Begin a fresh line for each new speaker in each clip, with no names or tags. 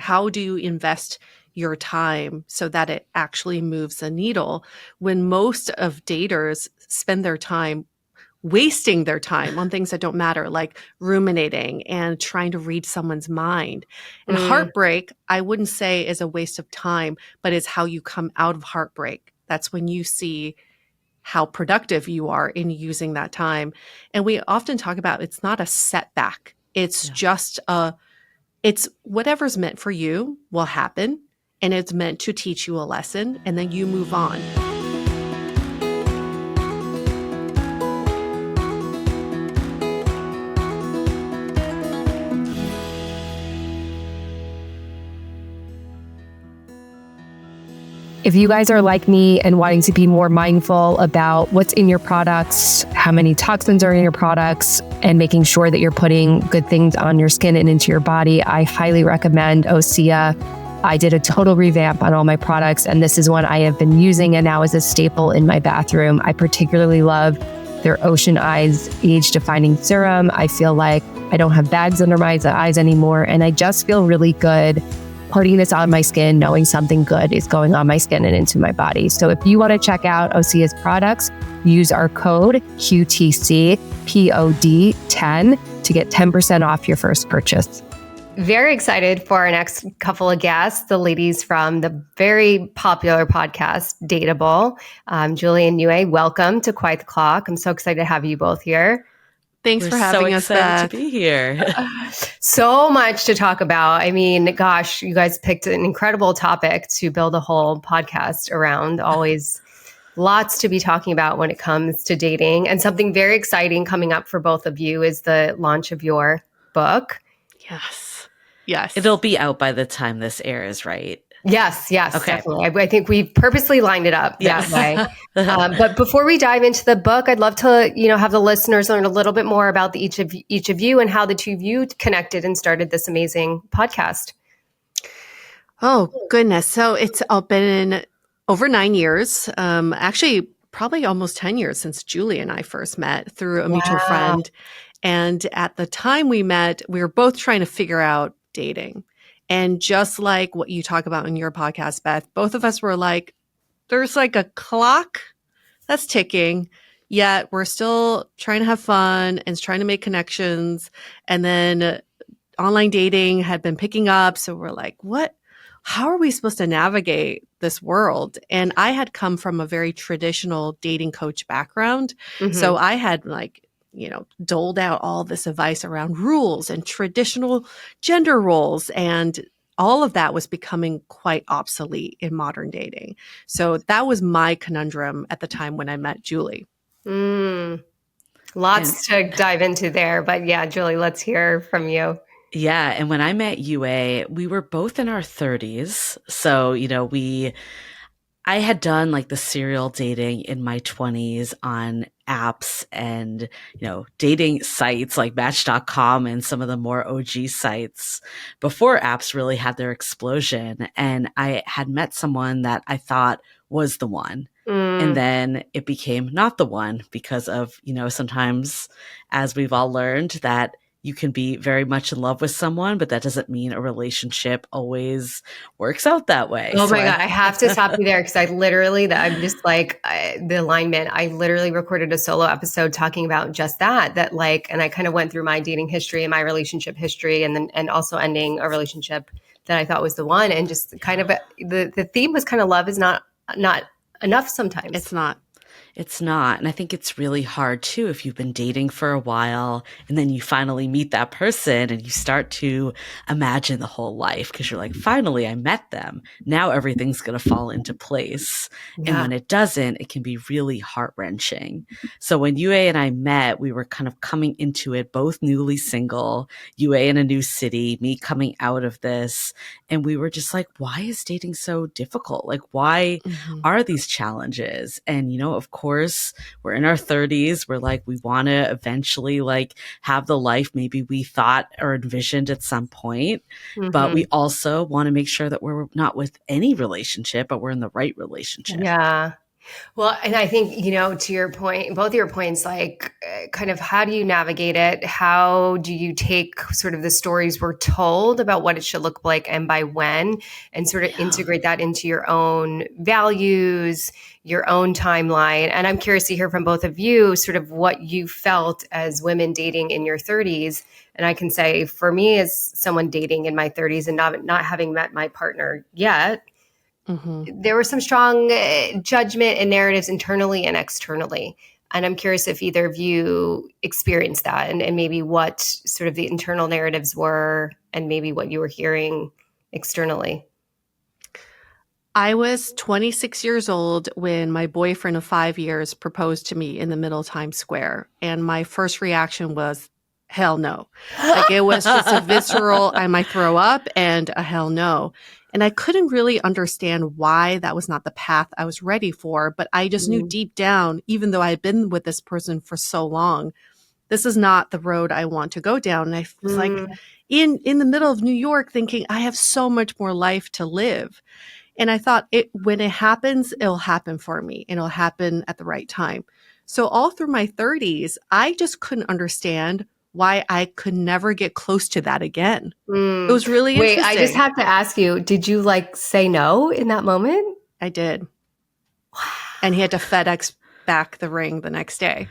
how do you invest your time so that it actually moves the needle when most of daters spend their time wasting their time on things that don't matter, like ruminating and trying to read someone's mind. And heartbreak, I wouldn't say is a waste of time, but is how you come out of heartbreak. That's when you see how productive you are in using that time. And we often talk about it's not a setback. It's just it's whatever's meant for you will happen, and it's meant to teach you a lesson, and then you move on.
If you guys are like me and wanting to be more mindful about what's in your products, how many toxins are in your products, and making sure that you're putting good things on your skin and into your body, I highly recommend Osea. I did a total revamp on all my products, and this is one I have been using and now is a staple in my bathroom. I particularly love their Ocean Eyes Age Defining Serum. I feel like I don't have bags under my eyes anymore, and I just feel really good putting this on my skin, knowing something good is going on my skin and into my body. So if you want to check out Osea's products, use our code QTCPOD10 to get 10% off your first purchase.
Very excited for our next couple of guests, the ladies from the very popular podcast, Dateable. Julie and Yue, welcome to Quiet the Clock. I'm so excited to have you both here.
Thanks for having us, Beth.
To be here.
So much to talk about. I mean, gosh, you guys picked an incredible topic to build a whole podcast around. Always lots to be talking about when it comes to dating. And something very exciting coming up for both of you is the launch of your book.
Yes.
It'll be out by the time this airs, right?
Yes, okay. Definitely. I think we purposely lined it up that way. But before we dive into the book, I'd love to, have the listeners learn a little bit more about each of you and how the two of you connected and started this amazing podcast.
Oh, goodness. So it's been over 9 years, actually probably almost 10 years since Julie and I first met through a mutual friend. And at the time we met, we were both trying to figure out dating. And just like what you talk about in your podcast, Beth, both of us were like, there's like a clock that's ticking, yet we're still trying to have fun and trying to make connections. And then online dating had been picking up. So we're like, how are we supposed to navigate this world? And I had come from a very traditional dating coach background. Mm-hmm. So I had doled out all this advice around rules and traditional gender roles. And all of that was becoming quite obsolete in modern dating. So that was my conundrum at the time when I met Julie.
Lots to dive into there. But yeah, Julie, let's hear from you.
Yeah. And when I met Yue, we were both in our 30s. So, I had done like the serial dating in my 20s on apps and, dating sites like Match.com and some of the more OG sites before apps really had their explosion. And I had met someone that I thought was the one. And then it became not the one because of, sometimes, as we've all learned, that you can be very much in love with someone, but that doesn't mean a relationship always works out that way.
Oh my God. I have to stop you there because I'm just like the alignment. I literally recorded a solo episode talking about just that and I kind of went through my dating history and my relationship history and also ending a relationship that I thought was the one. And just kind of the theme was kind of love is not enough sometimes.
It's not. And I think it's really hard too if you've been dating for a while and then you finally meet that person and you start to imagine the whole life because you're like, finally, I met them. Now everything's going to fall into place. Yeah. And when it doesn't, it can be really heart-wrenching. So when Yue and I met, we were kind of coming into it, both newly single, Yue in a new city, me coming out of this. And we were just like, why is dating so difficult? Like, why are these challenges? And, of course, we're in our 30s. We're like, we want to eventually have the life maybe we thought or envisioned at some point. But we also want to make sure that we're not with any relationship, but we're in the right relationship.
Yeah. Well, and I think, to your point, both your points, like kind of how do you navigate it? How do you take sort of the stories we're told about what it should look like and by when, and sort of integrate that into your own values, your own timeline? And I'm curious to hear from both of you sort of what you felt as women dating in your 30s. And I can say for me as someone dating in my 30s and not having met my partner yet, there was some strong judgment and narratives internally and externally. And I'm curious if either of you experienced that and maybe what sort of the internal narratives were and maybe what you were hearing externally.
I was 26 years old when my boyfriend of 5 years proposed to me in the middle of Times Square. And my first reaction was, hell no. Like it was just a visceral, I might throw up, and a hell no. And I couldn't really understand why that was not the path I was ready for. But I just knew deep down, even though I had been with this person for so long, this is not the road I want to go down. And I was like in the middle of New York thinking, I have so much more life to live. And I thought when it happens, it'll happen for me and it'll happen at the right time. So all through my 30s, I just couldn't understand why I could never get close to that again. It was really interesting.
Wait, I just have to ask you, did you say no in that moment?
I did. And he had to FedEx back the ring the next day.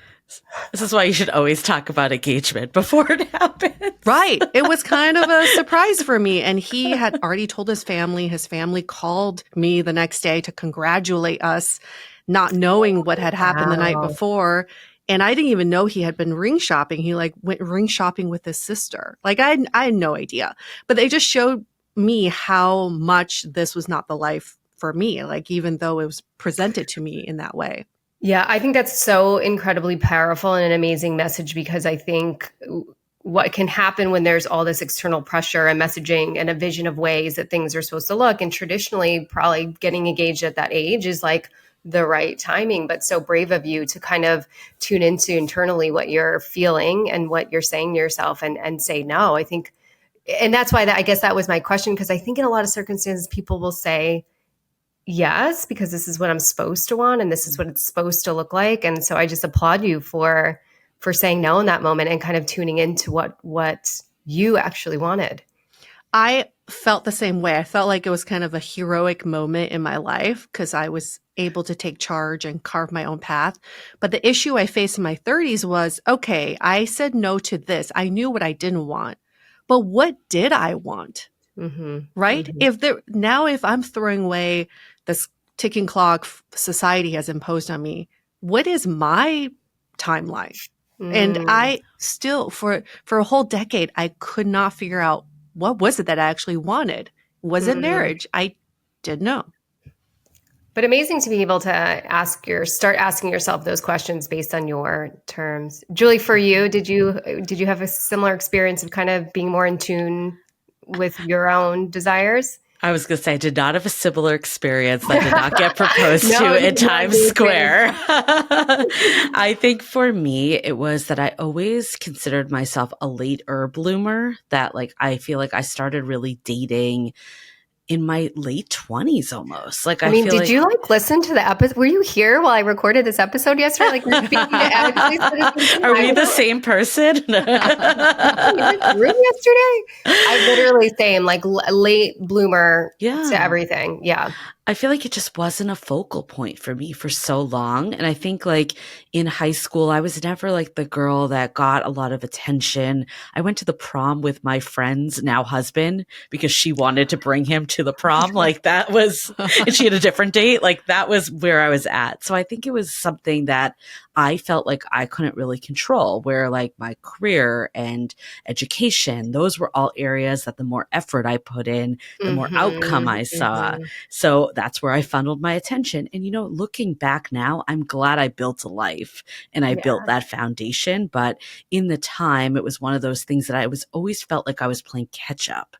This is why you should always talk about engagement before it happens.
Right. It was kind of a surprise for me. And he had already told his family. His family called me the next day to congratulate us, not knowing what had happened the night before. And I didn't even know he had been ring shopping. He went ring shopping with his sister. I had no idea. But they just showed me how much this was not the life for me. Even though it was presented to me in that way.
Yeah, I think that's so incredibly powerful and an amazing message, because I think what can happen when there's all this external pressure and messaging and a vision of ways that things are supposed to look. And traditionally, probably getting engaged at that age is the right timing, but so brave of you to kind of tune into internally what you're feeling and what you're saying to yourself and say no. I think, and that's why I guess that was my question, because I think in a lot of circumstances, people will say yes, because this is what I'm supposed to want and this is what it's supposed to look like. And so I just applaud you for saying no in that moment and kind of tuning into what you actually wanted.
I felt the same way. I felt like it was kind of a heroic moment in my life because I was able to take charge and carve my own path. But the issue I faced in my 30s was, okay, I said no to this. I knew what I didn't want, but what did I want? Right? If I'm throwing away this ticking clock society has imposed on me, what is my timeline? And I still, for a whole decade, I could not figure out what was it that I actually wanted. Was it marriage? I didn't know.
But amazing to be able to start asking yourself those questions based on your terms. Julie, for you, did you have a similar experience of kind of being more in tune with your own desires?
I was going to say, I did not have a similar experience. I did not get proposed to in Times Square. I think for me, it was that I always considered myself a later bloomer, that I feel like I started really dating in my late 20s almost.
Did you listen to the episode? Were you here while I recorded this episode yesterday? Are
we the same person?
You went through yesterday? I literally same, late bloomer to everything. Yeah.
I feel like it just wasn't a focal point for me for so long. And I think in high school, I was never the girl that got a lot of attention. I went to the prom with my friend's now husband because she wanted to bring him to the prom. That was, and she had a different date. That was where I was at. So I think it was something that I felt like I couldn't really control, where my career and education, those were all areas that the more effort I put in, the more outcome I saw. So that's where I funneled my attention. And, looking back now, I'm glad I built a life and I built that foundation. But in the time, it was one of those things that I always felt like I was playing catch up.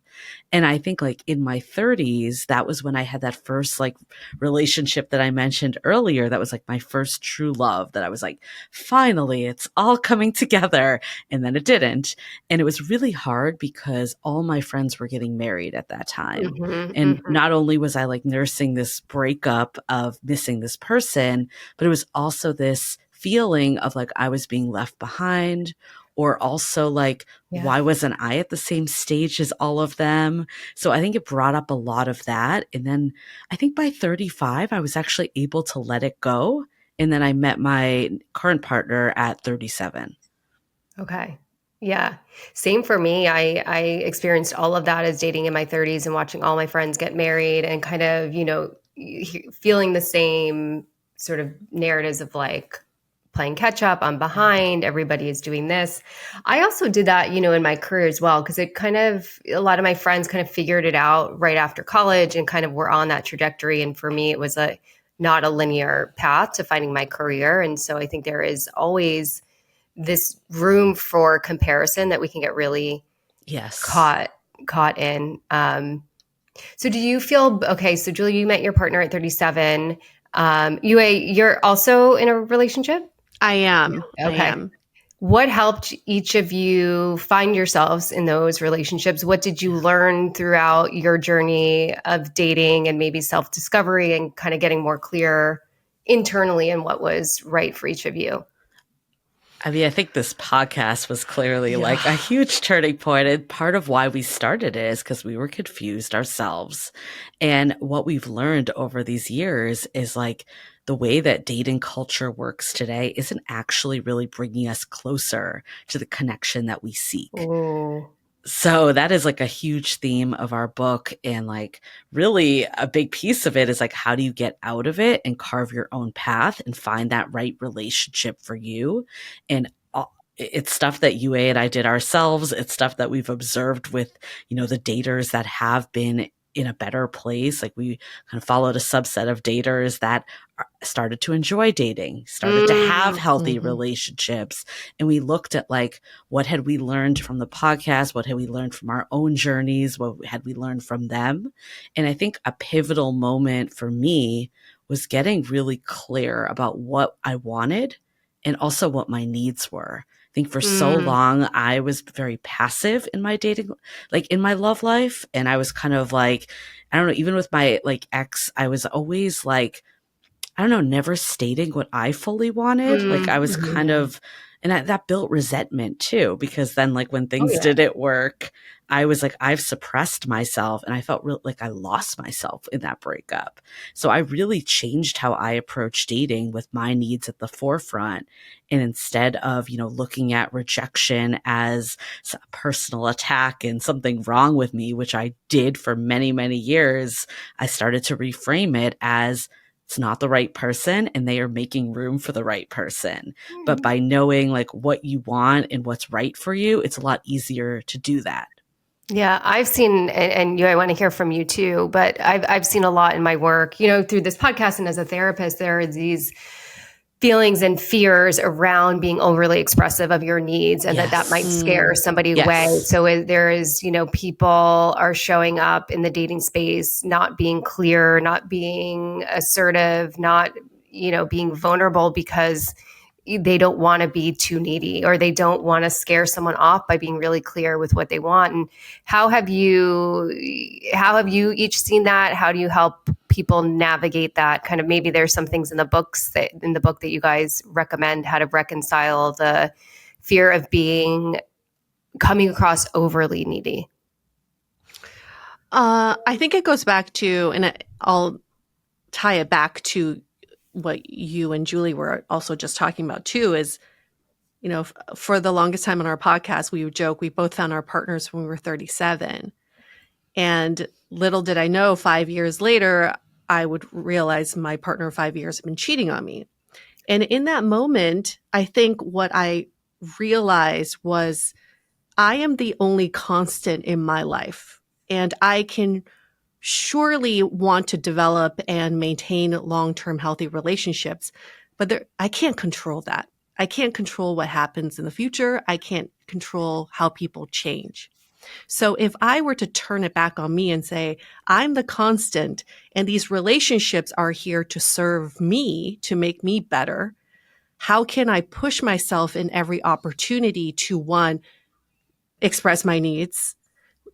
And I think like in my 30s, that was when I had that first like relationship that I mentioned earlier. That was like my first true love, that I was like, finally, it's all coming together. And then it didn't. And it was really hard because all my friends were getting married at that time. And not only was I like nursing this breakup of missing this person, but it was also this feeling of like I was being left behind, or also like, why wasn't I at the same stage as all of them? So I think it brought up a lot of that. And then I think by 35, I was actually able to let it go. And then I met my current partner at 37.
Okay. Yeah. Same for me. I experienced all of that as dating in my 30s and watching all my friends get married and kind of, feeling the same sort of narratives of like playing catch up. I'm behind. Everybody is doing this. I also did that, in my career as well, because a lot of my friends kind of figured it out right after college and kind of were on that trajectory. And for me, it was not a linear path to finding my career. And so I think there is always this room for comparison that we can get really caught in. So do you feel, okay, so Julie, you met your partner at 37. You're also in a relationship?
I am.
Okay.
I am.
What helped each of you find yourselves in those relationships? What did you learn throughout your journey of dating and maybe self-discovery and kind of getting more clear internally in what was right for each of you?
I mean, I think this podcast was clearly like a huge turning point. And part of why we started it is because we were confused ourselves. And what we've learned over these years is like the way that dating culture works today isn't actually really bringing us closer to the connection that we seek.
Ooh.
So that is like a huge theme of our book. And like really a big piece of it is like, how do you get out of it and carve your own path and find that right relationship for you? And it's stuff that UA and I did ourselves. It's stuff that we've observed with, the daters that have been in a better place. Like we kind of followed a subset of daters that started to enjoy dating, started to have healthy relationships. And we looked at like, what had we learned from the podcast? What had we learned from our own journeys? What had we learned from them? And I think a pivotal moment for me was getting really clear about what I wanted and also what my needs were. I think for so long, I was very passive in my dating, like in my love life. And I was kind of like, I don't know, even with my like ex, I was always like, I don't know, never stating what I fully wanted. Like I was kind of, and that built resentment too, because then like when things didn't work, I was like, I've suppressed myself and I felt real like I lost myself in that breakup. So I really changed how I approach dating with my needs at the forefront. And instead of, looking at rejection as a personal attack and something wrong with me, which I did for many, many years, I started to reframe it as it's not the right person and they are making room for the right person. But by knowing like what you want and what's right for you, it's a lot easier to do that.
Yeah, I've seen, and I want to hear from you too, but I've seen a lot in my work, through this podcast and as a therapist, there are these feelings and fears around being overly expressive of your needs and that might scare somebody away. So there is, people are showing up in the dating space, not being clear, not being assertive, not, being vulnerable because they don't want to be too needy or they don't want to scare someone off by being really clear with what they want. And how have you each seen that? How do you help people navigate that? Kind of maybe there's some things in the book that you guys recommend how to reconcile the fear of coming across overly needy.
I think it goes back to, and I'll tie it back to what you and Julie were also just talking about too, is, for the longest time on our podcast, we would joke, we both found our partners when we were 37. And little did I know, 5 years later, I would realize my partner of 5 years had been cheating on me. And in that moment, I think what I realized was I am the only constant in my life. And I can surely want to develop and maintain long-term healthy relationships, but I can't control that. I can't control what happens in the future. I can't control how people change. So if I were to turn it back on me and say, I'm the constant and these relationships are here to serve me, to make me better, how can I push myself in every opportunity to, one, express my needs,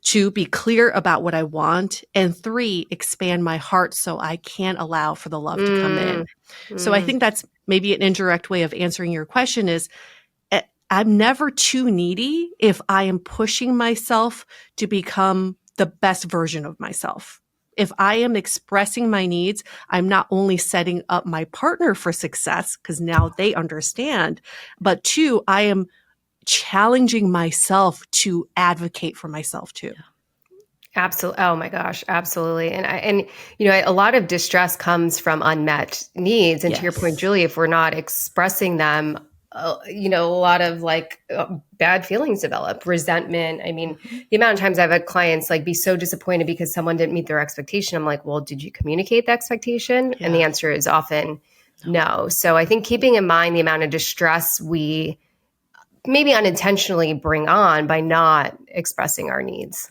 two, be clear about what I want, and three, expand my heart so I can allow for the love to come in. So I think that's maybe an indirect way of answering your question is, I'm never too needy if I am pushing myself to become the best version of myself. If I am expressing my needs, I'm not only setting up my partner for success because now they understand, but two, I am challenging myself to advocate for myself too.
Absolutely. Oh my gosh, absolutely. And a lot of distress comes from unmet needs. And to your point,
Yes.
Julie, if we're not expressing them, a lot of bad feelings develop, resentment. I mean, the amount of times I've had clients be so disappointed because someone didn't meet their expectation. I'm like, well, did you communicate the expectation? And the
Yeah.
answer is often no. So I think keeping in mind the amount of distress we maybe unintentionally bring on by not expressing our needs.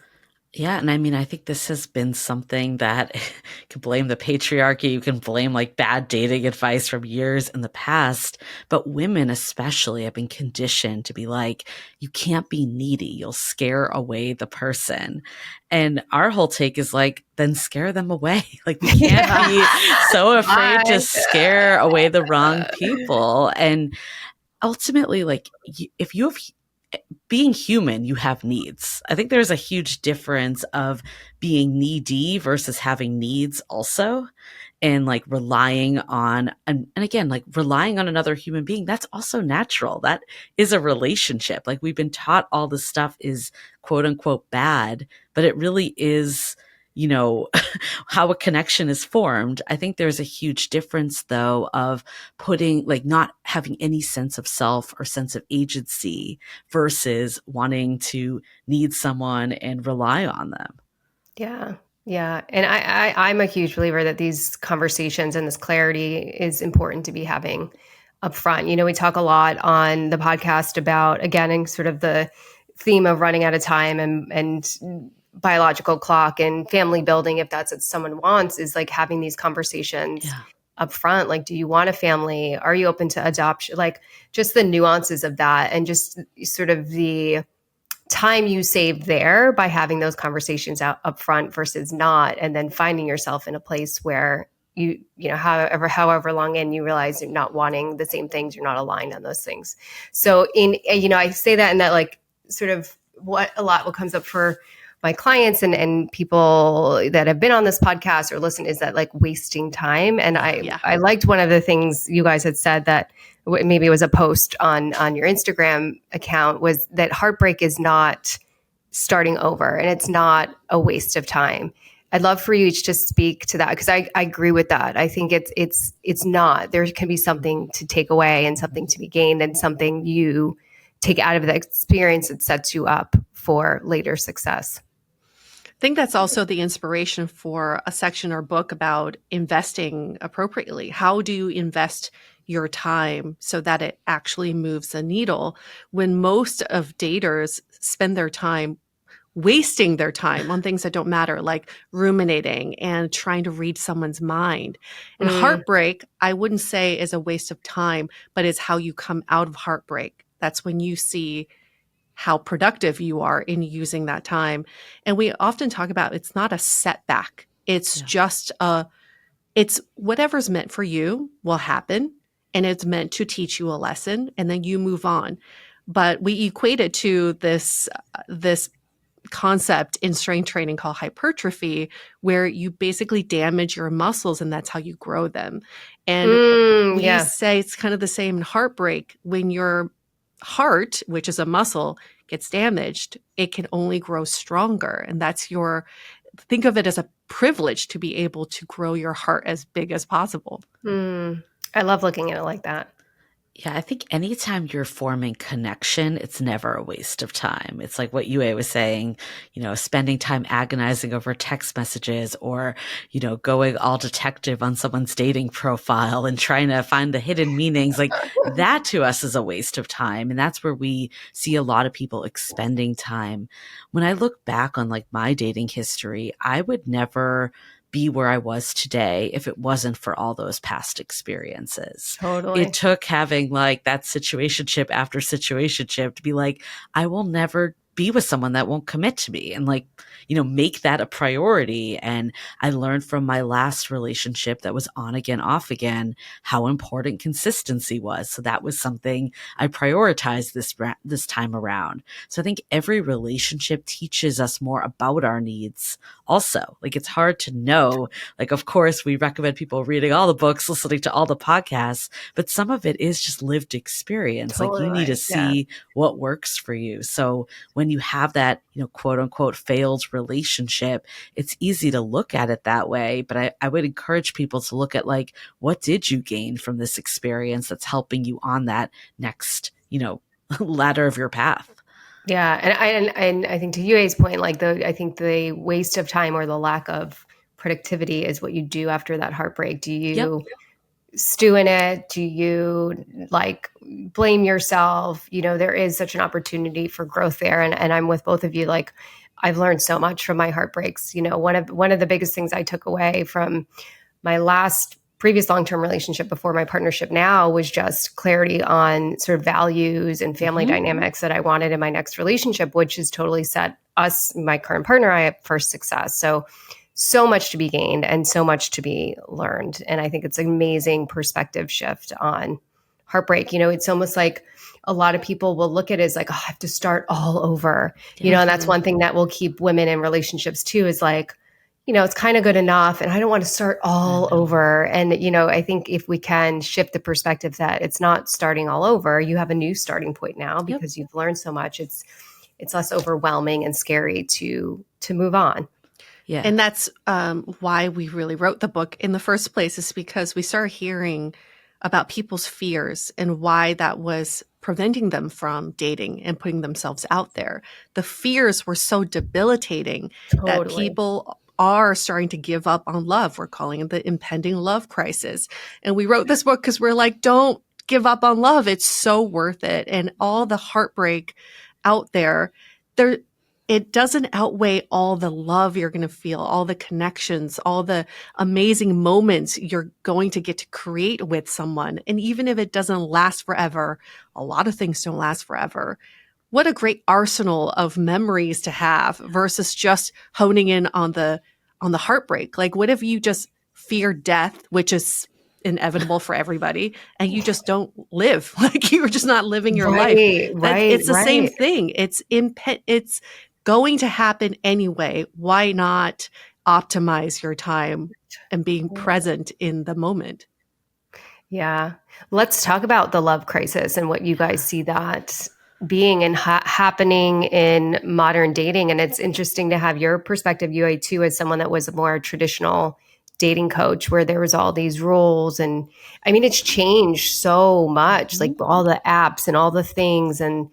Yeah. And I mean, I think this has been something that you can blame the patriarchy. You can blame bad dating advice from years in the past. But women especially have been conditioned to be you can't be needy. You'll scare away the person. And our whole take is then scare them away. We can't be so afraid to scare away the wrong people. And ultimately, if you have being human, you have needs. I think there's a huge difference of being needy versus having needs also. And relying on, and again, relying on another human being, that's also natural. That is a relationship. We've been taught all this stuff is quote unquote bad, but it really is, how a connection is formed. I think there's a huge difference though of putting not having any sense of self or sense of agency versus wanting to need someone and rely on them.
Yeah. Yeah. And I'm a huge believer that these conversations and this clarity is important to be having up front. We talk a lot on the podcast about, again, and sort of the theme of running out of time and biological clock and family building, if that's what someone wants, is having these conversations up front. Do you want a family? Are you open to adoption? Just the nuances of that and just sort of the time you save there by having those conversations out up front versus not, and then finding yourself in a place where however long in you realize you're not wanting the same things, you're not aligned on those things. So I say that, and that sort of what comes up for my clients and people that have been on this podcast or listen is that wasting time. And I liked one of the things you guys had said that maybe it was a post on your Instagram account, was that heartbreak is not starting over and it's not a waste of time. I'd love for you each to speak to that, because I agree with that. I think it's not. There can be something to take away and something to be gained and something you take out of the experience that sets you up for later success.
I think that's also the inspiration for a section or book about investing appropriately. How do you invest your time so that it actually moves the needle, when most of daters spend their time wasting their time on things that don't matter, like ruminating and trying to read someone's mind. And heartbreak, I wouldn't say is a waste of time, but it's how you come out of heartbreak. That's when you see how productive you are in using that time. And we often talk about it's not a setback. It's just it's whatever's meant for you will happen, and it's meant to teach you a lesson, and then you move on. But we equate it to this concept in strength training called hypertrophy, where you basically damage your muscles and that's how you grow them. And we say it's kind of the same in heartbreak. When your heart, which is a muscle, gets damaged, it can only grow stronger. And that's think of it as a privilege to be able to grow your heart as big as possible.
I love looking at it like that.
Yeah, I think anytime you're forming connection, it's never a waste of time. It's like what Yue was saying, spending time agonizing over text messages or, going all detective on someone's dating profile and trying to find the hidden meanings. Like that to us is a waste of time. And that's where we see a lot of people expending time. When I look back on like my dating history, I would never be where I was today if it wasn't for all those past experiences.
Totally.
It took having like that situationship after situationship to be like, I will never be with someone that won't commit to me and like, make that a priority. And I learned from my last relationship that was on again, off again, how important consistency was. So that was something I prioritized this time around. So I think every relationship teaches us more about our needs also. Like it's hard to know. Like, of course, we recommend people reading all the books, listening to all the podcasts, but some of it is just lived experience.
Totally
like you need to
right. Yeah.
see what works for you. So when you have that, quote unquote failed relationship, it's easy to look at it that way. But I would encourage people to look at like, what did you gain from this experience that's helping you on that next, ladder of your path?
Yeah, and I think to Yue's point, like I think the waste of time or the lack of productivity is what you do after that heartbreak. Do you
Yep.
stew in it? Do you like blame yourself? There is such an opportunity for growth there, and I'm with both of you. Like I've learned so much from my heartbreaks. One of the biggest things I took away from my last previous long-term relationship before my partnership now was just clarity on sort of values and family dynamics that I wanted in my next relationship, which has totally set us, my current partner, I up for success. So much to be gained and so much to be learned. And I think it's an amazing perspective shift on heartbreak. It's almost like a lot of people will look at it as like, oh, I have to start all over, and that's one thing that will keep women in relationships too, is like, it's kind of good enough and I don't want to start all over. And, I think if we can shift the perspective that it's not starting all over, you have a new starting point now because you've learned so much. It's less overwhelming and scary to move on.
Yeah.
And that's why we really wrote the book in the first place, is because we started hearing about people's fears and why that was preventing them from dating and putting themselves out there. The fears were so debilitating that people are starting to give up on love. We're calling it the impending love crisis. And we wrote this book because we're like, don't give up on love. It's so worth it. And all the heartbreak out there, it doesn't outweigh all the love you're going to feel, all the connections, all the amazing moments you're going to get to create with someone. And even if it doesn't last forever, a lot of things don't last forever. What a great arsenal of memories to have versus just honing in on the heartbreak. Like, what if you just fear death, which is inevitable for everybody, and you just don't live? Like, you're just not living your life. It's the same thing. It's going to happen anyway. Why not optimize your time and being present in the moment?
Yeah. Let's talk about the love crisis and what you guys see that being and happening in modern dating. And it's interesting to have your perspective, Yue, too, as someone that was a more traditional dating coach where there was all these rules. And I mean, it's changed so much, like all the apps and all the things and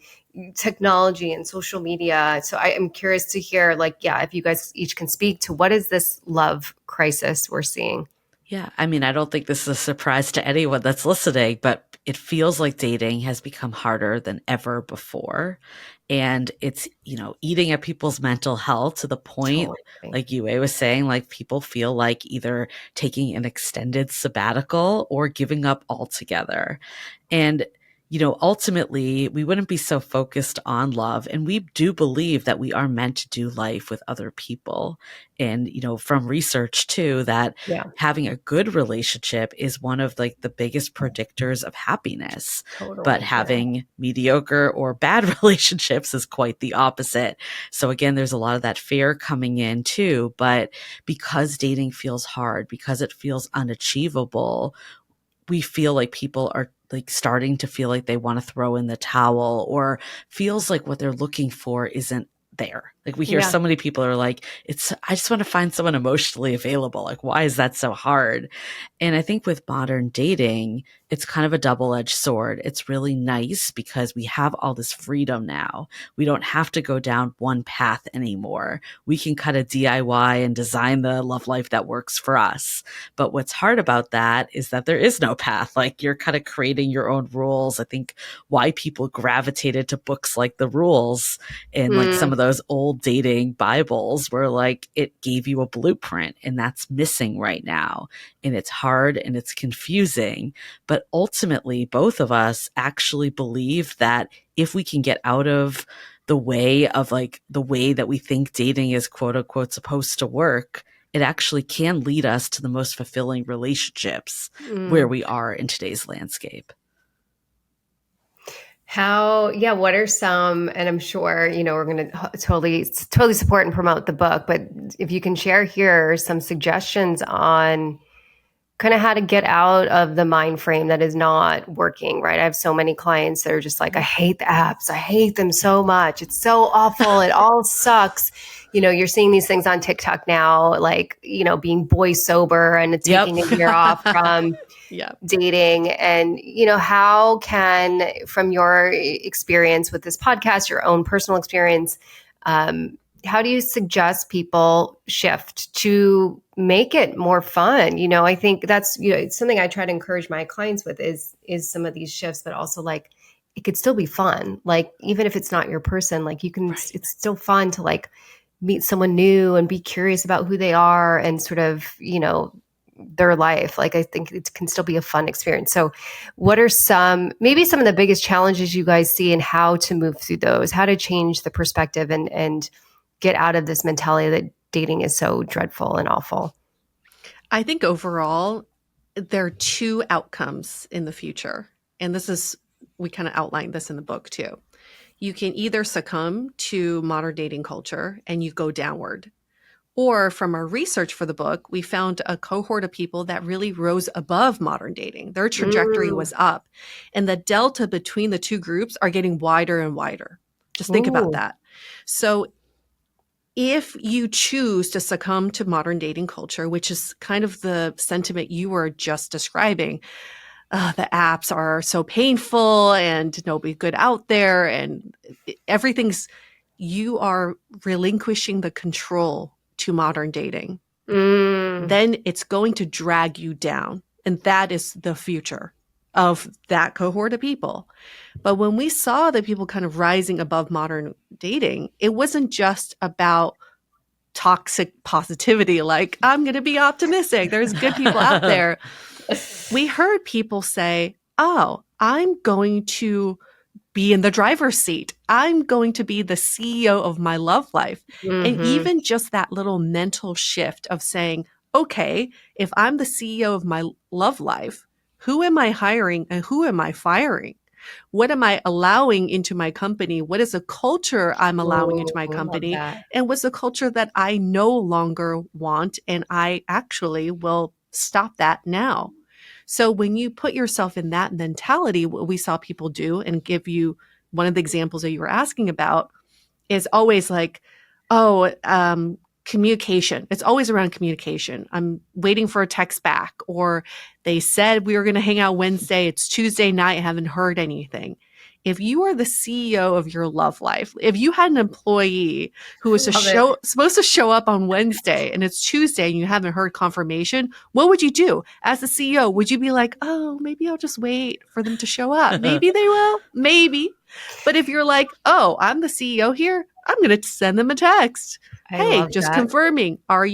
technology and social media. So I am curious to hear, like, if you guys each can speak to what is this love crisis we're seeing?
Yeah. I mean, I don't think this is a surprise to anyone that's listening, but it feels like dating has become harder than ever before. And it's, eating at people's mental health to the point, like Yue was saying, like people feel like either taking an extended sabbatical or giving up altogether. And ultimately, we wouldn't be so focused on love. And we do believe that we are meant to do life with other people. And, from research too, that having a good relationship is one of like the biggest predictors of happiness. But having mediocre or bad relationships is quite the opposite. So again, there's a lot of that fear coming in too. But because dating feels hard, because it feels unachievable, we feel like people are like starting to feel like they want to throw in the towel or feels like what they're looking for isn't there. Like we hear so many people are like, I just want to find someone emotionally available. Like, why is that so hard? And I think with modern dating, it's kind of a double-edged sword. It's really nice because we have all this freedom now. We don't have to go down one path anymore. We can kind of DIY and design the love life that works for us. But what's hard about that is that there is no path. Like you're kind of creating your own rules. I think why people gravitated to books like The Rules and like some of those old dating Bibles were like, it gave you a blueprint, and that's missing right now. And it's hard and it's confusing. But ultimately, both of us actually believe that if we can get out of the way that we think dating is quote unquote supposed to work, it actually can lead us to the most fulfilling relationships where we are in today's landscape.
What are some, and I'm sure, we're going to totally support and promote the book, but if you can share here some suggestions on kind of how to get out of the mind frame that is not working, right? I have so many clients that are just like, I hate the apps. I hate them so much. It's so awful. It all sucks. You're seeing these things on TikTok now, like, being boy sober and taking a year off from dating. And, how can, from your experience with this podcast, your own personal experience, how do you suggest people shift to make it more fun? I think that's, it's something I try to encourage my clients with is some of these shifts, but also like, it could still be fun. Like, even if it's not your person, like you can, it's still fun to like meet someone new and be curious about who they are and sort of, their life. Like, I think it can still be a fun experience. So what are maybe some of the biggest challenges you guys see and how to move through those, how to change the perspective and get out of this mentality that dating is so dreadful and awful?
I think overall, there are two outcomes in the future. And we kind of outlined this in the book too. You can either succumb to modern dating culture and you go downward. Or from our research for the book, we found a cohort of people that really rose above modern dating. Their trajectory was up. And the delta between the two groups are getting wider and wider. Just think about that. So if you choose to succumb to modern dating culture, which is kind of the sentiment you were just describing, the apps are so painful and nobody good out there and you are relinquishing the control to modern dating, then it's going to drag you down. And that is the future of that cohort of people. But when we saw the people kind of rising above modern dating, it wasn't just about toxic positivity, like, I'm going to be optimistic. There's good people out there. We heard people say, oh, I'm going to be in the driver's seat. I'm going to be the CEO of my love life. And even just that little mental shift of saying, okay, if I'm the CEO of my love life, who am I hiring and who am I firing? What am I allowing into my company? What is a culture I'm allowing into my company? And what's a culture that I no longer want? And I actually will stop that now. So when you put yourself in that mentality, what we saw people do, and give you one of the examples that you were asking about, is always like, communication. It's always around communication. I'm waiting for a text back, or they said we were going to hang out Wednesday. It's Tuesday night. I haven't heard anything. If you are the CEO of your love life, if you had an employee who was supposed to show up on Wednesday and it's Tuesday and you haven't heard confirmation, what would you do? As the CEO, would you be like, oh, maybe I'll just wait for them to show up? Maybe they will. Maybe. But if you're like, oh, I'm the CEO here, I'm going to send them a text. Hey, just confirming, are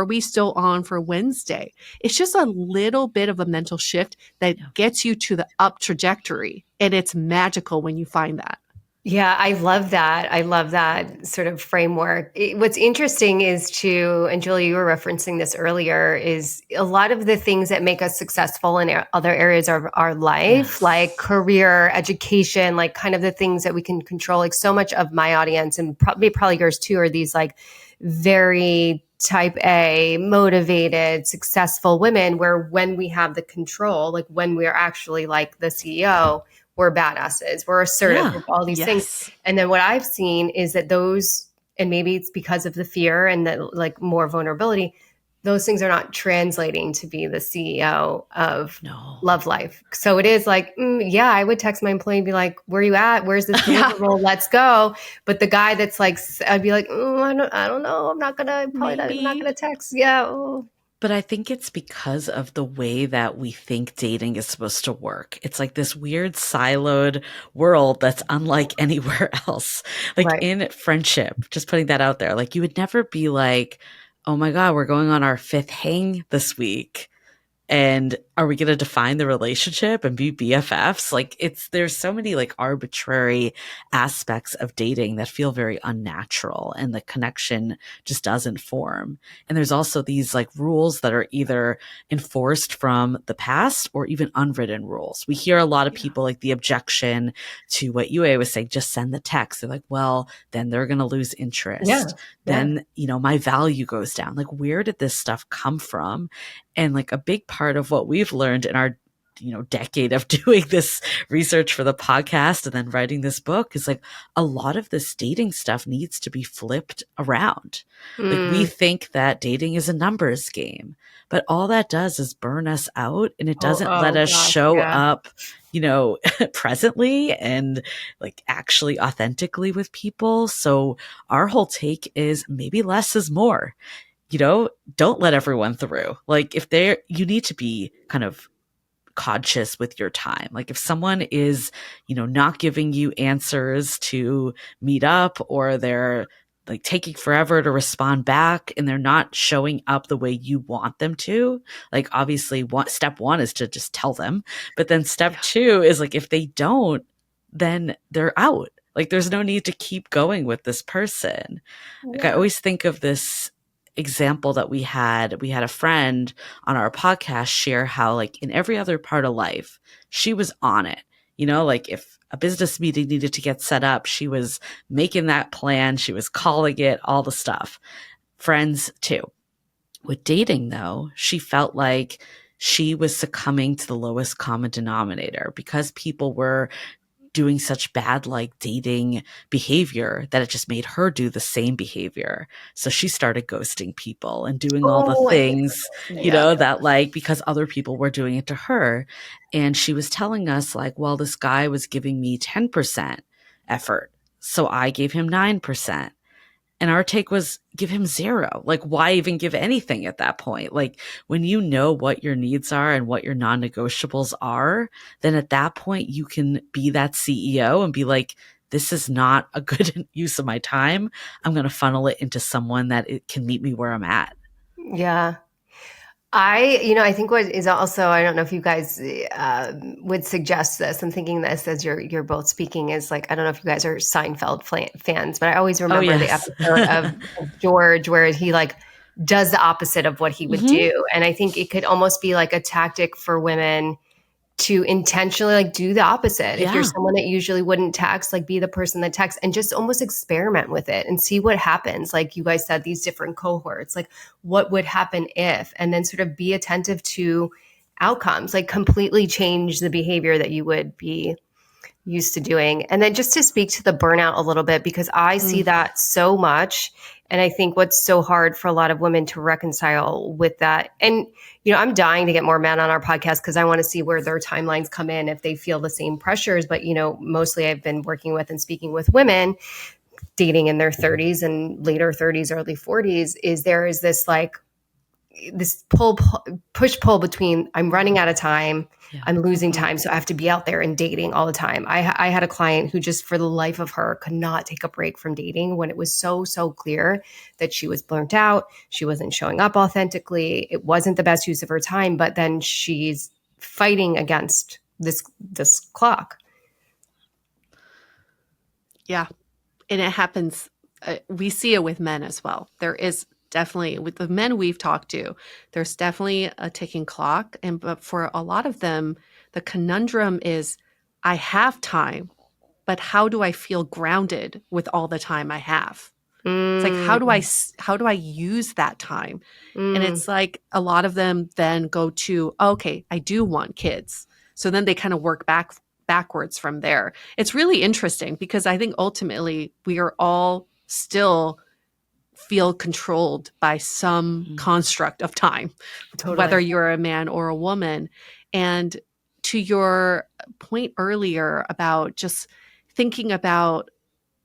we still on for Wednesday? It's just a little bit of a mental shift that gets you to the up trajectory. And it's magical when you find that.
Yeah, I love that. I love that sort of framework. What's interesting is and Julie, you were referencing this earlier, is a lot of the things that make us successful in other areas of our life, like career, education, like kind of the things that we can control. Like so much of my audience, and probably yours too, are these like very type A, motivated, successful women, where when we have the control, like when we are actually like the CEO, we're badasses, we're assertive, all these things. And then what I've seen is that those and maybe it's because of the fear and the like more vulnerability, those things are not translating to be the CEO of
No.
love life. So it is like, yeah, I would text my employee and be like, where are you at? Where's this deliverable? Let's go. But the guy that's like, I'd be like, I don't know. I'm not gonna text. Yeah. Oh.
But I think it's because of the way that we think dating is supposed to work. It's like this weird siloed world that's unlike anywhere else. Like
Right.
in friendship, just putting that out there, like you would never be like, oh my God, we're going on our 5th hang this week. And are we going to define the relationship and be BFFs? Like there's so many like arbitrary aspects of dating that feel very unnatural and the connection just doesn't form. And there's also these like rules that are either enforced from the past or even unwritten rules. We hear a lot of people like the objection to what UA was saying, just send the text. They're like, well, then they're going to lose interest.
Yeah.
Then, my value goes down. Like, where did this stuff come from? And like a big part of what we've learned in our, decade of doing this research for the podcast and then writing this book is like a lot of this dating stuff needs to be flipped around. Like we think that dating is a numbers game, but all that does is burn us out and it doesn't let us show up, presently and like actually authentically with people. So our whole take is maybe less is more. Don't let everyone through. Like you need to be kind of conscious with your time. Like if someone is, not giving you answers to meet up or they're like taking forever to respond back and they're not showing up the way you want them to, like obviously step 1 is to just tell them. But then step 2 is like, if they don't, then they're out. Like there's no need to keep going with this person. Like I always think of this example that we had a friend on our podcast share how like in every other part of life, she was on it. Like if a business meeting needed to get set up, she was making that plan. She was calling it, all the stuff. Friends too. With dating though, she felt like she was succumbing to the lowest common denominator because people were doing such bad like dating behavior that it just made her do the same behavior. So she started ghosting people and doing all the things, that like because other people were doing it to her. And she was telling us like, well, this guy was giving me 10% effort. So I gave him 9%. And our take was give him 0. Like, why even give anything at that point? Like, when you know what your needs are and what your non-negotiables are, then at that point you can be that CEO and be like, this is not a good use of my time. I'm going to funnel it into someone that it can meet me where I'm at.
Yeah. I think what is also, I don't know if you guys would suggest this. I'm thinking this as you're both speaking is like, I don't know if you guys are Seinfeld fans, but I always remember the episode of George where he like does the opposite of what he would do. And I think it could almost be like a tactic for women to intentionally like do the opposite.
Yeah.
If you're someone that usually wouldn't text, like be the person that texts and just almost experiment with it and see what happens. Like you guys said, these different cohorts, like what would happen if, and then sort of be attentive to outcomes, like completely change the behavior that you would be used to doing. And then just to speak to the burnout a little bit, because I see that so much. And I think what's so hard for a lot of women to reconcile with that. And, I'm dying to get more men on our podcast because I want to see where their timelines come in if they feel the same pressures. But, mostly I've been working with and speaking with women dating in their 30s and later 30s, early 40s, there is this like this push pull between I'm running out of time, I'm losing time, so I have to be out there and dating all the time. I had a client who just for the life of her could not take a break from dating when it was so clear that she was burnt out, she wasn't showing up authentically, it wasn't the best use of her time, but then she's fighting against this clock.
Yeah. And it happens, we see it with men as well. There is definitely, with the men we've talked to, there's definitely a ticking clock. But for a lot of them, the conundrum is, I have time, but how do I feel grounded with all the time I have? It's like, how do I use that time? And it's like a lot of them then go to, okay, I do want kids. So then they kind of work backwards from there. It's really interesting because I think ultimately we are all still feel controlled by some construct of time,
Totally.
whether you're a man or a woman. And to your point earlier about just thinking about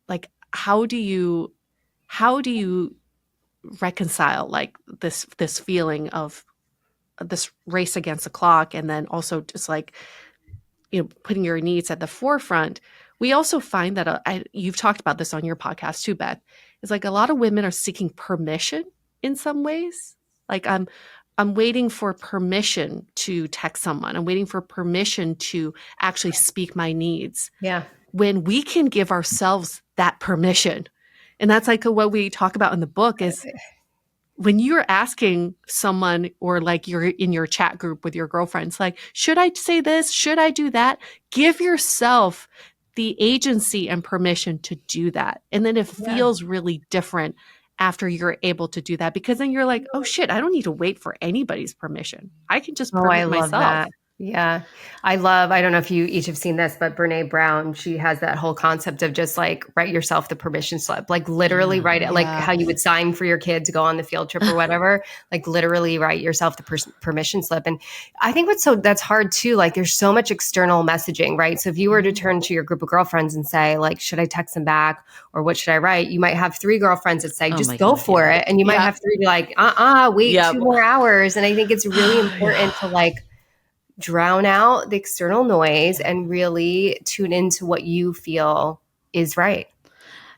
like, how do you reconcile like this feeling of this race against the clock, and then also just like, putting your needs at the forefront. We also find that you've talked about this on your podcast too, Beth. It's like a lot of women are seeking permission in some ways. Like I'm waiting for permission to text someone. I'm waiting for permission to actually speak my needs.
Yeah.
When we can give ourselves that permission. And that's like what we talk about in the book is when you're asking someone, or like you're in your chat group with your girlfriends, like, should I say this? Should I do that? Give yourself the agency and permission to do that. And then it feels really different after you're able to do that, because then you're like, oh shit, I don't need to wait for anybody's permission. I can just permit myself.
That. Yeah. I don't know if you each have seen this, but Brene Brown, she has that whole concept of just like write yourself the permission slip, like literally write it, like how you would sign for your kid to go on the field trip or whatever, like literally write yourself the permission slip. And I think that's hard too. Like there's so much external messaging, right? So if you were to turn to your group of girlfriends and say like, should I text them back or what should I write? You might have 3 girlfriends that say, just go for it. And you might have 3 be like, wait 2 more hours. And I think it's really important to like, drown out the external noise and really tune into what you feel is right.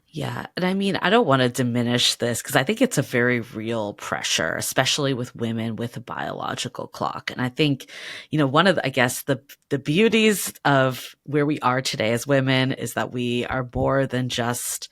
Yeah. And I mean, I don't want to diminish this because I think it's a very real pressure, especially with women with a biological clock. And I think, one of the, I guess the beauties of where we are today as women is that we are more than just,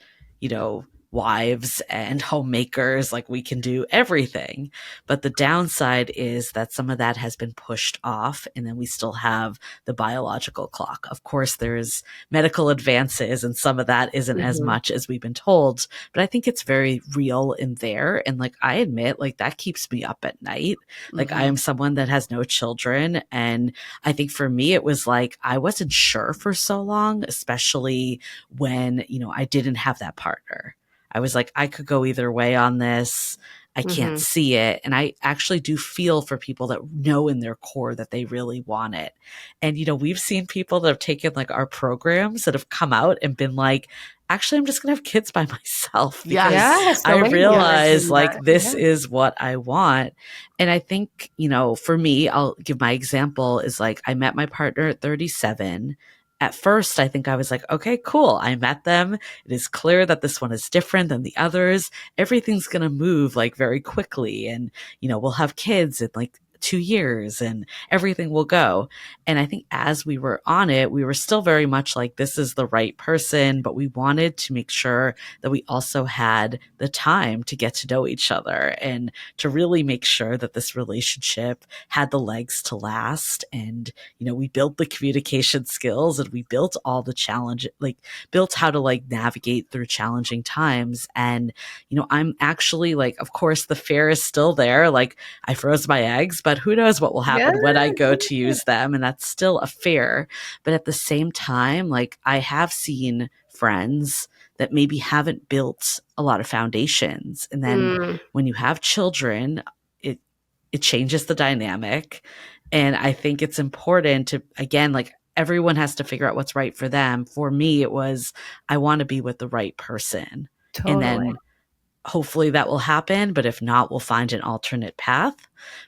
wives and homemakers. Like we can do everything. But the downside is that some of that has been pushed off, and then we still have the biological clock. Of course, there's medical advances, and some of that isn't as much as we've been told. But I think it's very real in there. And like I admit, like that keeps me up at night. Like I am someone that has no children. And I think for me, it was like I wasn't sure for so long, especially when, I didn't have that partner. I was like, I could go either way on this. I can't see it. And I actually do feel for people that know in their core that they really want it. And, we've seen people that have taken like our programs that have come out and been like, actually, I'm just going to have kids by myself because I realize like this is what I want. And I think, for me, I'll give my example is like I met my partner at 37. At first, I think I was like, okay, cool. I met them. It is clear that this one is different than the others. Everything's going to move like very quickly. And, we'll have kids in like 2 years and everything will go. And I think as we were on it, we were still very much like, this is the right person, but we wanted to make sure that we also had the time to get to know each other and to really make sure that this relationship had the legs to last. And, we built the communication skills and we built all the challenge, like built how to like navigate through challenging times. And, I'm actually like, of course, the fear is still there. Like I froze my eggs, but who knows what will happen when I go to use them. And that's still a fear. But at the same time, like I have seen friends that maybe haven't built a lot of foundations. And then when you have children, it changes the dynamic. And I think it's important to, again, like everyone has to figure out what's right for them. For me, it was, I want to be with the right person. Totally. And then hopefully that will happen. But if not, we'll find an alternate path.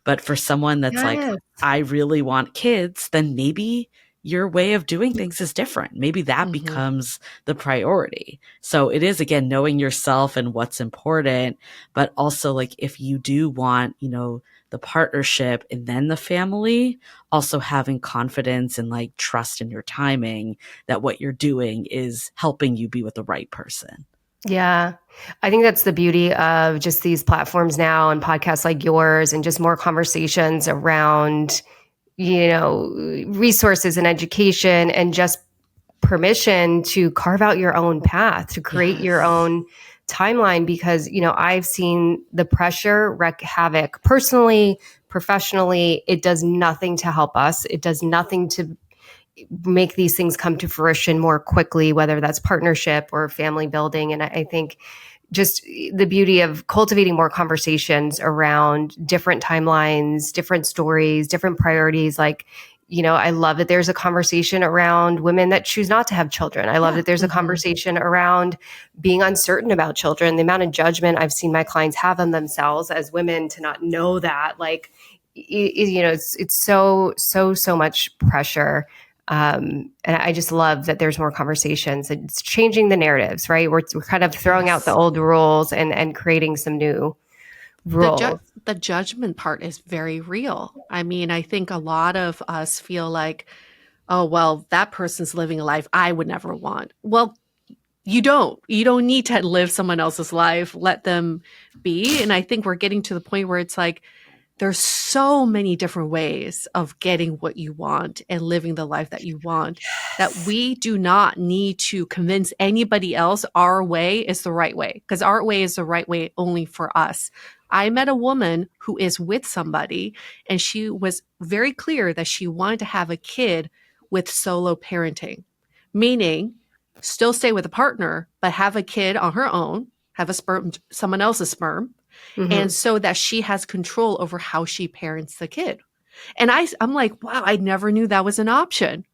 But for someone that's like, I really want kids, then maybe your way of doing things is different. Maybe that becomes the priority. So it is, again, knowing yourself and what's important, but also like if you do want, the partnership and then the family, also having confidence and like trust in your timing that what you're doing is helping you be with the right person.
Yeah. I think that's the beauty of just these platforms now and podcasts like yours and just more conversations around, resources and education and just permission to carve out your own path, to create your own timeline, because, I've seen the pressure wreak havoc personally, professionally. It does nothing to help us. It does nothing to make these things come to fruition more quickly, whether that's partnership or family building. And I think just the beauty of cultivating more conversations around different timelines, different stories, different priorities. Like, I love that there's a conversation around women that choose not to have children. I love that there's a conversation around being uncertain about children, the amount of judgment I've seen my clients have on themselves as women to not know that. Like, it's so much pressure. And I just love that there's more conversations. It's changing the narratives, right? We're kind of throwing out the old rules and creating some new rules.
The judgment part is very real. I mean, I think a lot of us feel like, oh, well, that person's living a life I would never want. Well, you don't need to live someone else's life. Let them be. And I think we're getting to the point where it's like, there's so many different ways of getting what you want and living the life that you want that we do not need to convince anybody else our way is the right way, because our way is the right way only for us. I met a woman who is with somebody, and she was very clear that she wanted to have a kid with solo parenting, meaning still stay with a partner, but have a kid on her own, have a sperm, someone else's sperm. And so that she has control over how she parents the kid. And I'm like, wow, I never knew that was an option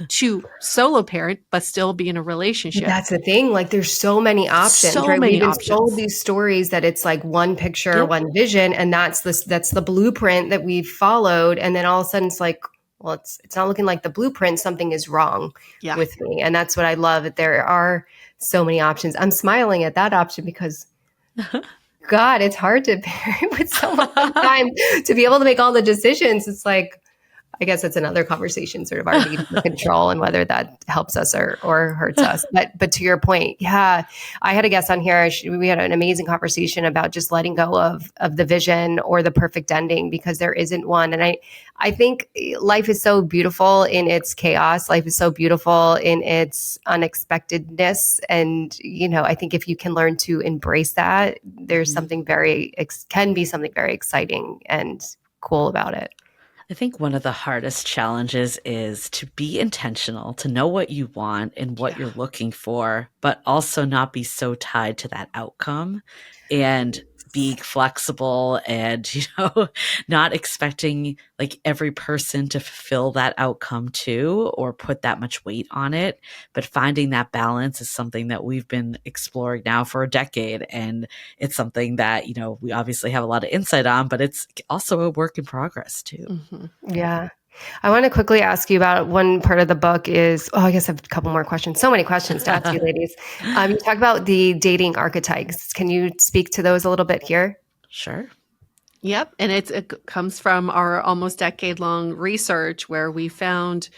to solo parent, but still be in a relationship.
That's the thing. Like, there's so many options, right? We've been told these stories that it's like one picture, one vision, and that's the blueprint that we've followed. And then all of a sudden it's like, well, it's not looking like the blueprint. Something is wrong with me. And that's what I love, that there are so many options. I'm smiling at that option because God, it's hard to parent with someone sometimes to be able to make all the decisions. It's like, I guess it's another conversation, sort of our need for control and whether that helps us or hurts us. But to your point, I had a guest on here. We had an amazing conversation about just letting go of the vision or the perfect ending, because there isn't one. And I think life is so beautiful in its chaos. Life is so beautiful in its unexpectedness. And, I think if you can learn to embrace that, there's something can be something very exciting and cool about it.
I think one of the hardest challenges is to be intentional, to know what you want and what you're looking for, but also not be so tied to that outcome, and being flexible and, not expecting like every person to fulfill that outcome too, or put that much weight on it. But finding that balance is something that we've been exploring now for a decade. And it's something that, we obviously have a lot of insight on, but it's also a work in progress too.
Mm-hmm. Yeah. I want to quickly ask you about one part of the book is, I guess I have a couple more questions. So many questions to ask you, ladies. You talk about the dating archetypes. Can you speak to those a little bit here?
Sure.
Yep. And it comes from our almost decade-long research where we found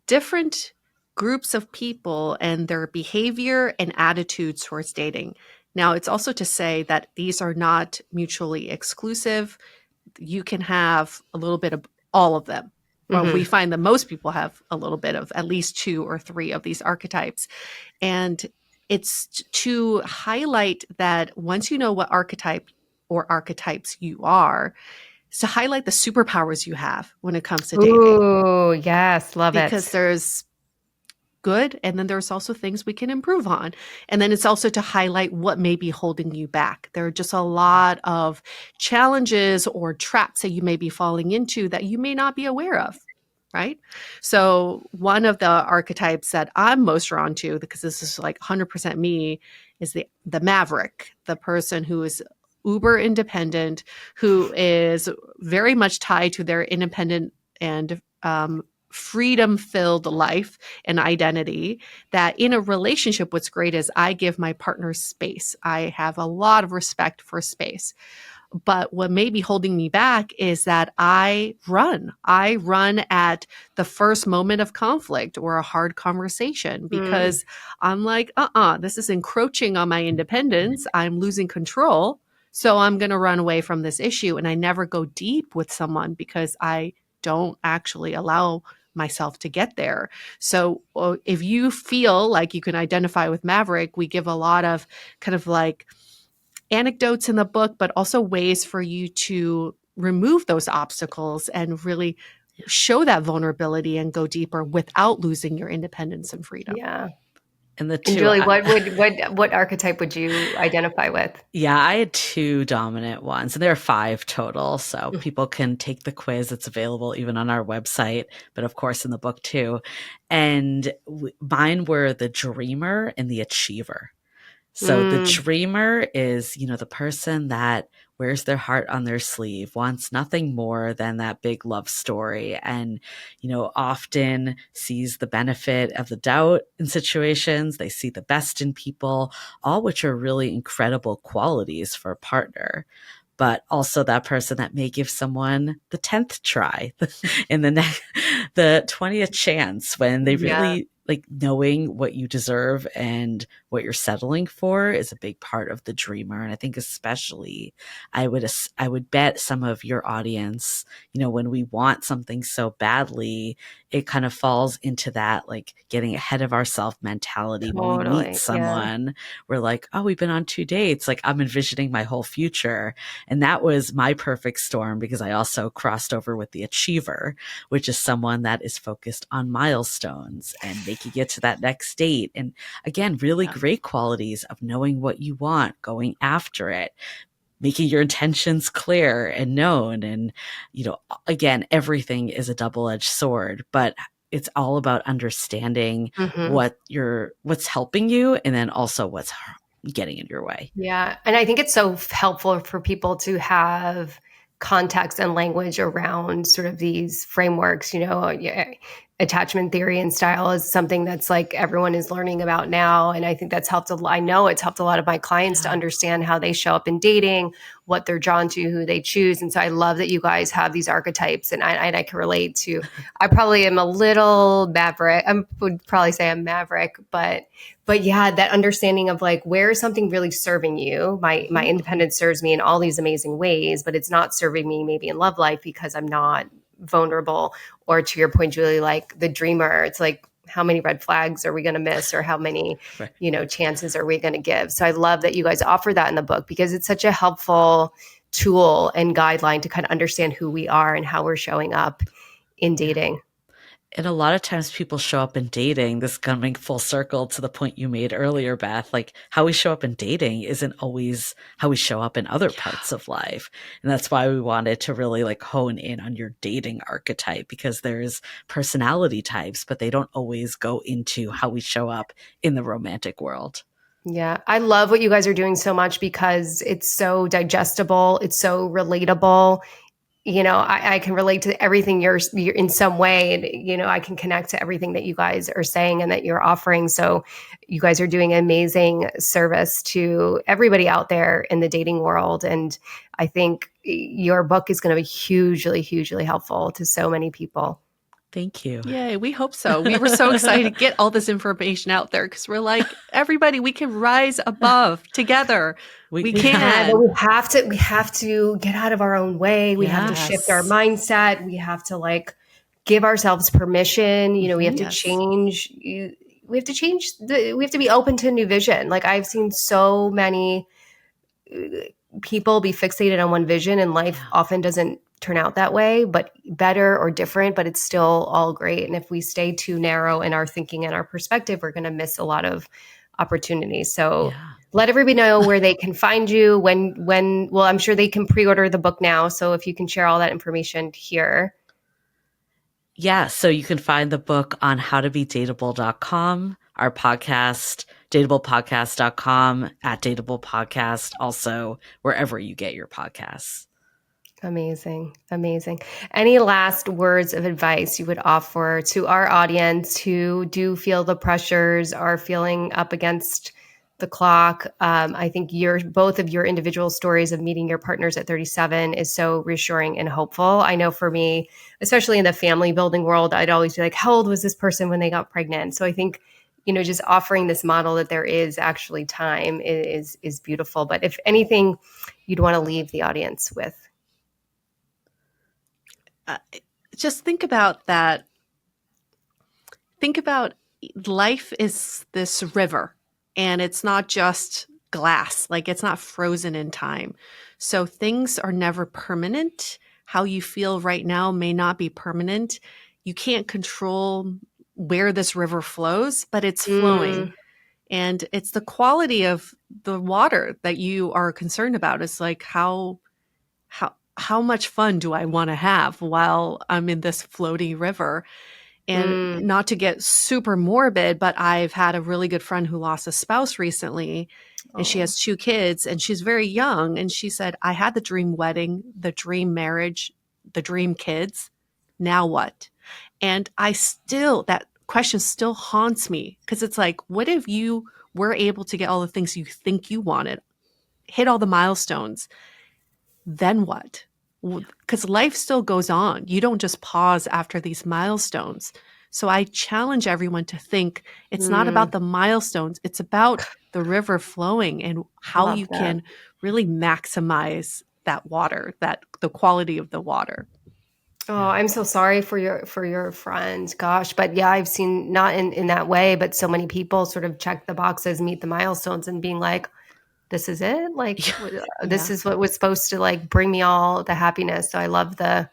different groups of people and their behavior and attitudes towards dating. Now, it's also to say that these are not mutually exclusive. You can have a little bit of all of them. Well, we find that most people have a little bit of at least 2 or 3 of these archetypes. And it's to highlight that once you know what archetype or archetypes you are, it's to highlight the superpowers you have when it comes to dating.
Oh, yes. Love it.
Because there's good, and then there's also things we can improve on. And then it's also to highlight what may be holding you back. There are just a lot of challenges or traps that you may be falling into that you may not be aware of, right? So one of the archetypes that I'm most drawn to, because this is like 100% me, is the maverick, the person who is uber independent, who is very much tied to their independent and freedom-filled life and identity. That in a relationship, what's great is I give my partner space. I have a lot of respect for space. But what may be holding me back is that I run at the first moment of conflict or a hard conversation, because I'm like, this is encroaching on my independence. I'm losing control. So I'm going to run away from this issue. And I never go deep with someone because I don't actually allow myself to get there. So if you feel like you can identify with Maverick, we give a lot of kind of like anecdotes in the book, but also ways for you to remove those obstacles and really show that vulnerability and go deeper without losing your independence and freedom.
Yeah.
And the
And
two,
Julie, what archetype would you identify with?
yeah, I had 2 dominant ones, and there are 5 total. So people can take the quiz. It's available even on our website, but of course in the book too. And mine were the dreamer and the achiever. So the dreamer is, the person that wears their heart on their sleeve, wants nothing more than that big love story, and, often sees the benefit of the doubt in situations. They see the best in people, all which are really incredible qualities for a partner. But also that person that may give someone the 10th try in the 20th chance when they really like knowing what you deserve and what you're settling for is a big part of the dreamer. And I think especially I would bet some of your audience, when we want something so badly, it kind of falls into that like getting ahead of ourselves mentality. When we meet someone, we're like, oh, we've been on 2 dates. Like I'm envisioning my whole future. And that was my perfect storm because I also crossed over with the achiever, which is someone that is focused on milestones and making it to that next date. And again, really great qualities of knowing what you want, going after it, making your intentions clear and known. And, again, everything is a double-edged sword, but it's all about understanding what's helping you and then also what's getting in your way.
Yeah. And I think it's so helpful for people to have context and language around sort of these frameworks. Attachment theory and style is something that's like everyone is learning about now. And I think that's helped I know it's helped a lot of my clients to understand how they show up in dating, what they're drawn to, who they choose. And so I love that you guys have these archetypes, and I can relate to. I probably am a little maverick. I would probably say I'm maverick, but yeah, that understanding of like, where is something really serving you? My independence serves me in all these amazing ways, but it's not serving me maybe in love life because I'm not vulnerable. Or to your point, Julie, like the dreamer, it's like, how many red flags are we going to miss, or how many, chances are we going to give? So I love that you guys offer that in the book because it's such a helpful tool and guideline to kind of understand who we are and how we're showing up in dating.
And a lot of times people show up in dating, this coming full circle to the point you made earlier, Beth, like how we show up in dating isn't always how we show up in other parts of life. And that's why we wanted to really like hone in on your dating archetype, because there's personality types, but they don't always go into how we show up in the romantic world.
Yeah. I love what you guys are doing so much because it's so digestible. It's so relatable. I can relate to everything you're in some way, and, I can connect to everything that you guys are saying and that you're offering. So you guys are doing an amazing service to everybody out there in the dating world. And I think your book is going to be hugely, hugely helpful to so many people.
Thank you.
Yay, we hope so. We were so excited to get all this information out there because we're like, everybody, we can rise above together. We can.
But we have to get out of our own way. We have to shift our mindset. We have to like give ourselves permission. We have to change. We have to change. We have to be open to new vision. Like I've seen so many people be fixated on one vision, and life often doesn't turn out that way, but better or different, but it's still all great. And if we stay too narrow in our thinking and our perspective, we're going to miss a lot of opportunities. So let everybody know where they can find you well, I'm sure they can pre-order the book now. So if you can share all that information here.
Yeah. So you can find the book on howtobedateable.com, our podcast, dateablepodcast.com, at Dateable Podcast, also wherever you get your podcasts.
Amazing. Amazing. Any last words of advice you would offer to our audience who do feel the pressures, are feeling up against the clock? I think both of your individual stories of meeting your partners at 37 is so reassuring and hopeful. I know for me, especially in the family building world, I'd always be like, how old was this person when they got pregnant? So I think, just offering this model that there is actually time is beautiful. But if anything you'd want to leave the audience with.
Just think about that. Think about life is this river, and it's not just glass, like it's not frozen in time. So things are never permanent. How you feel right now may not be permanent. You can't control where this river flows, but it's flowing. And it's the quality of the water that you are concerned about. It's like how much fun do I want to have while I'm in this floaty river? And not to get super morbid, but I've had a really good friend who lost a spouse recently, and she has 2 kids, and she's very young. And she said, I had the dream wedding, the dream marriage, the dream kids. Now what? And that question still haunts me, because it's like, what if you were able to get all the things you think you wanted, hit all the milestones? Then what? Because life still goes on. You don't just pause after these milestones. So I challenge everyone to think it's not about the milestones. It's about the river flowing and how you can really maximize that water, the quality of the water.
Oh, I'm so sorry for your friend. Gosh. But yeah, I've seen, not in that way, but so many people sort of check the boxes, meet the milestones, and being like, this is it? Like, this is what was supposed to like bring me all the happiness. So I love the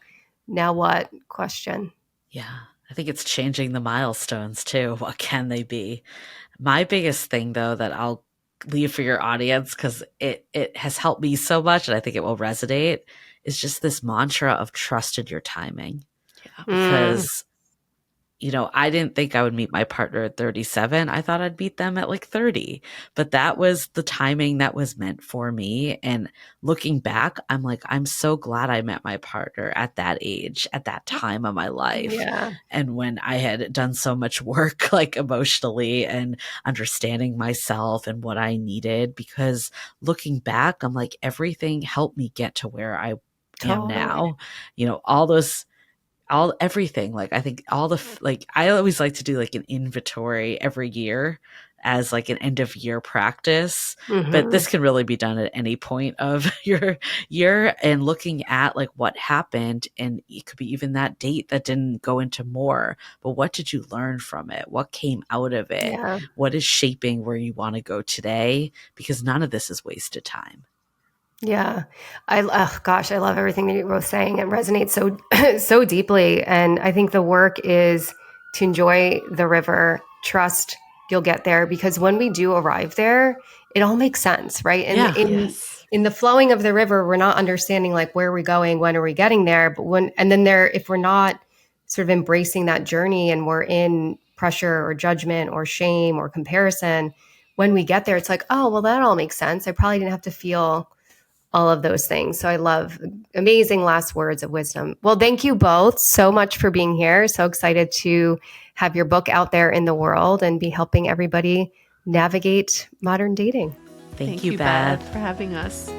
now what question.
Yeah. I think it's changing the milestones too. What can they be? My biggest thing, though, that I'll leave for your audience, because it has helped me so much and I think it will resonate, is just this mantra of trust in your timing. Yeah. Because, I didn't think I would meet my partner at 37. I thought I'd meet them at like 30. But that was the timing that was meant for me. And looking back, I'm like, I'm so glad I met my partner at that age, at that time of my life.
Yeah.
And when I had done so much work, like emotionally and understanding myself and what I needed, because looking back, I'm like, everything helped me get to where I am now. Everything. Like, I think I always like to do like an inventory every year as like an end of year practice, but this can really be done at any point of your year, and looking at like what happened, and it could be even that date that didn't go into more, but what did you learn from it? What came out of it? Yeah. What is shaping where you want to go today? Because none of this is wasted time.
Yeah. I love everything that you were saying. It resonates so deeply. And I think the work is to enjoy the river, trust you'll get there, because when we do arrive there, it all makes sense, right? And in the flowing of the river, we're not understanding like, where are we going? When are we getting there? But if we're not sort of embracing that journey and we're in pressure or judgment or shame or comparison, when we get there, it's like, oh, well, that all makes sense. I probably didn't have to feel all of those things. So I love amazing last words of wisdom. Well, thank you both so much for being here. So excited to have your book out there in the world and be helping everybody navigate modern dating.
Thank you, Beth,
for having us.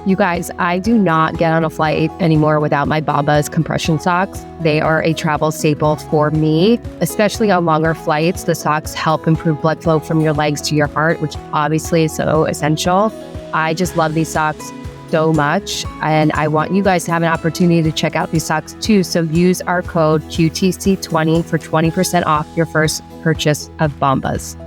You guys, I do not get on a flight anymore without my Bombas compression socks. They are a travel staple for me, especially on longer flights. The socks help improve blood flow from your legs to your heart, which obviously is so essential. I just love these socks so much, and I want you guys to have an opportunity to check out these socks too. So use our code QTC20 for 20% off your first purchase of Bombas.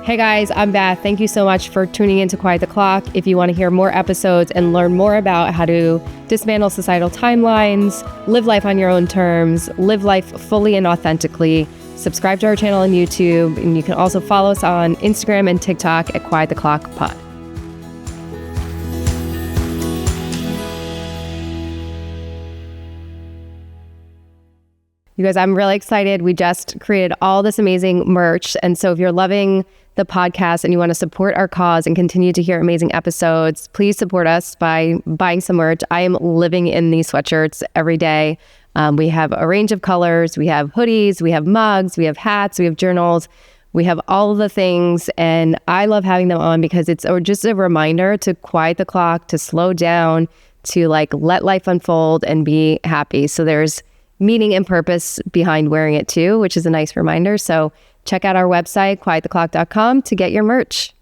Hey guys, I'm Beth. Thank you so much for tuning in to Quiet the Clock. If you want to hear more episodes and learn more about how to dismantle societal timelines, live life on your own terms, live life fully and authentically, subscribe to our channel on YouTube, and you can also follow us on Instagram and TikTok at Quiet the Clock Pod. You guys, I'm really excited. We just created all this amazing merch. And so if you're loving the podcast and you want to support our cause and continue to hear amazing episodes, please support us by buying some merch. I am living in these sweatshirts every day. We have a range of colors. We have hoodies, we have mugs, we have hats, we have journals. We have all of the things. And I love having them on because it's just a reminder to quiet the clock, to slow down, to like let life unfold and be happy. So there's meaning and purpose behind wearing it too, which is a nice reminder. So check out our website, quiettheclock.com, to get your merch.